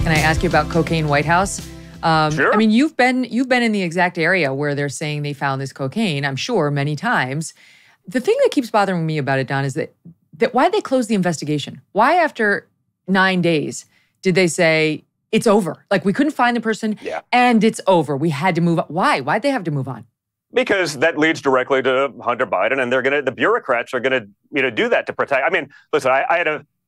Can I ask you about Cocaine White House? Sure. I mean, you've been in the exact area where they're saying they found this cocaine, I'm sure, many times. The thing that keeps bothering me about it, Don, is that why they closed the investigation? Why after 9 days did they say it's over? Like, we couldn't find the person and it's over. We had to move on. Why? Why'd they have to move on? Because that leads directly to Hunter Biden, and the bureaucrats are gonna, do that to protect. I mean, listen, I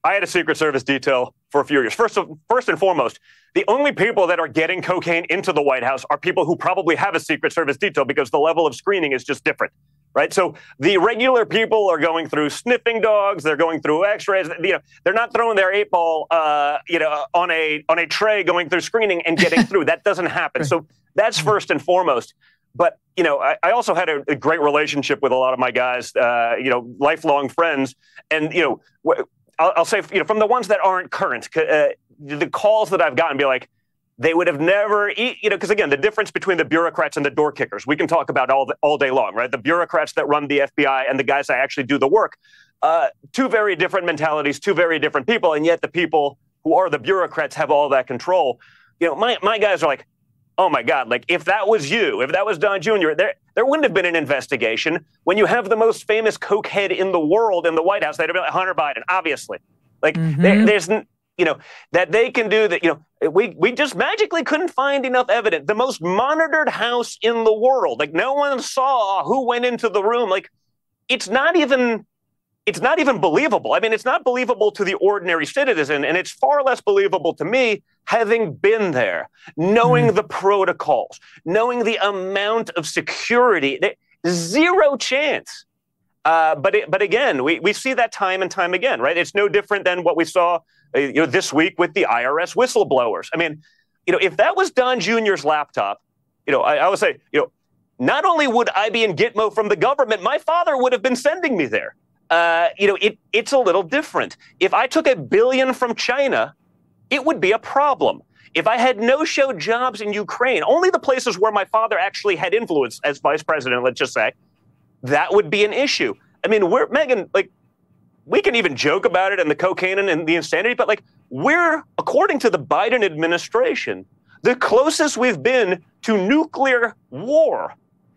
had a Secret Service detail for a few years. First and foremost, the only people that are getting cocaine into the White House are people who probably have a Secret Service detail because the level of screening is just different, right? So the regular people are going through sniffing dogs, they're going through X-rays. They're not throwing their 8-ball, on a tray going through screening and getting through. That doesn't happen. So that's first and foremost. But, I also had a great relationship with a lot of my guys, lifelong friends. And, I'll say, from the ones that aren't current, the calls that I've gotten be like, they would have never, because again, the difference between the bureaucrats and the door kickers, we can talk about all day long, right? The bureaucrats that run the FBI and the guys that actually do the work, two very different mentalities, two very different people. And yet the people who are the bureaucrats have all that control. My guys are like, oh my God, like if that was you, if that was Don Jr., there wouldn't have been an investigation. When you have the most famous cokehead in the world in the White House, they'd have been like Hunter Biden, obviously. Like there's, that they can do that, we just magically couldn't find enough evidence. The most monitored house in the world, like no one saw who went into the room. Like it's not even believable. I mean, it's not believable to the ordinary citizen, and it's far less believable to me having been there, knowing the protocols, knowing the amount of security. Zero chance. But again, we see that time and time again, right? It's no different than what we saw this week with the IRS whistleblowers. I mean, if that was Don Jr.'s laptop, I would say, not only would I be in Gitmo from the government, my father would have been sending me there. It's a little different. If I took $1 billion from China, it would be a problem. If I had no-show jobs in Ukraine, only the places where my father actually had influence as vice president, let's just say, that would be an issue. I mean, Megyn, like, we can even joke about it and the cocaine and the insanity, but like, we're, according to the Biden administration, the closest we've been to nuclear war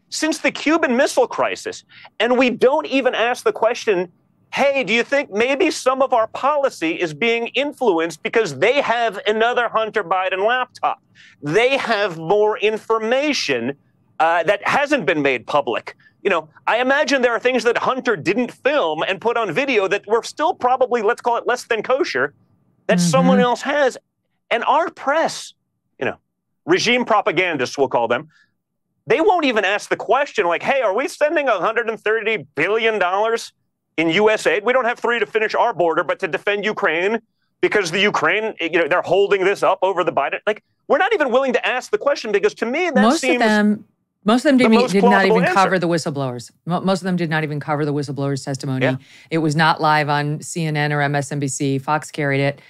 since the Cuban Missile Crisis. And we don't even ask the question, hey, do you think maybe some of our policy is being influenced because they have another Hunter Biden laptop? They have more information that hasn't been made public. I imagine there are things that Hunter didn't film and put on video that were still probably, let's call it less than kosher, that someone else has. And our press, regime propagandists, we'll call them, they won't even ask the question like, hey, are we sending $130 billion in U.S. aid? We don't have $3 to finish our border, but to defend Ukraine because the Ukraine, they're holding this up over the Biden. Like, we're not even willing to ask the question because to me, that seems... Most of them did not even cover the whistleblowers. Most of them did not even cover the whistleblowers' testimony. Yeah. It was not live on CNN or MSNBC. Fox carried it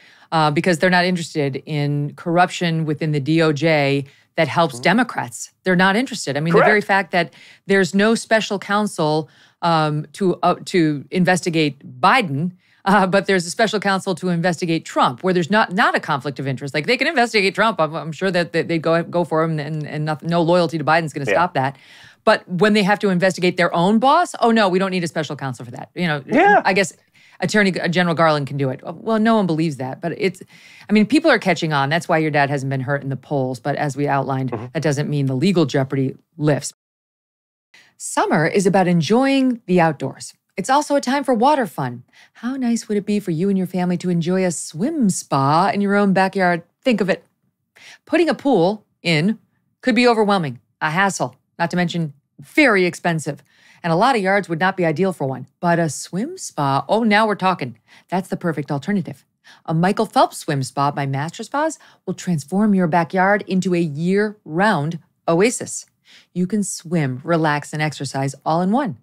because they're not interested in corruption within the DOJ that helps Democrats. They're not interested. I mean, the very fact that there's no special counsel to investigate Biden, but there's a special counsel to investigate Trump, where there's not a conflict of interest. Like, they can investigate Trump. I'm sure that they go for him, and no loyalty to Biden's going to stop that. But when they have to investigate their own boss, oh no, we don't need a special counsel for that. I guess Attorney General Garland can do it. Well, no one believes that, but people are catching on. That's why your dad hasn't been hurt in the polls. But as we outlined, that doesn't mean the legal jeopardy lifts. Summer is about enjoying the outdoors. It's also a time for water fun. How nice would it be for you and your family to enjoy a swim spa in your own backyard? Think of it. Putting a pool in could be overwhelming, a hassle, not to mention very expensive. And a lot of yards would not be ideal for one. But a swim spa, oh, now we're talking. That's the perfect alternative. A Michael Phelps swim spa by Master Spas will transform your backyard into a year-round oasis. You can swim, relax, and exercise all in one.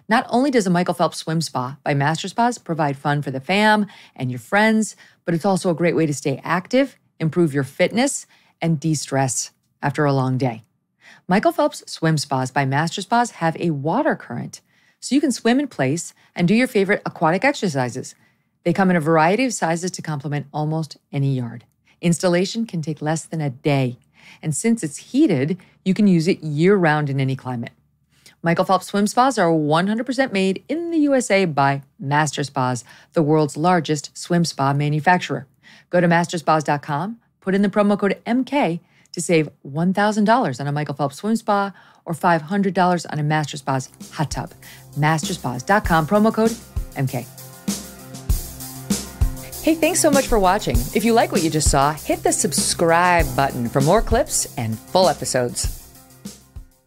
Not only does a Michael Phelps swim spa by Master Spas provide fun for the fam and your friends, but it's also a great way to stay active, improve your fitness, and de-stress after a long day. Michael Phelps swim spas by Master Spas have a water current, so you can swim in place and do your favorite aquatic exercises. They come in a variety of sizes to complement almost any yard. Installation can take less than a day. And since it's heated, you can use it year-round in any climate. Michael Phelps Swim Spas are 100% made in the USA by Master Spas, the world's largest swim spa manufacturer. Go to masterspas.com, put in the promo code MK to save $1,000 on a Michael Phelps Swim Spa or $500 on a Master Spas hot tub. masterspas.com, promo code MK. Hey, thanks so much for watching. If you like what you just saw, hit the subscribe button for more clips and full episodes.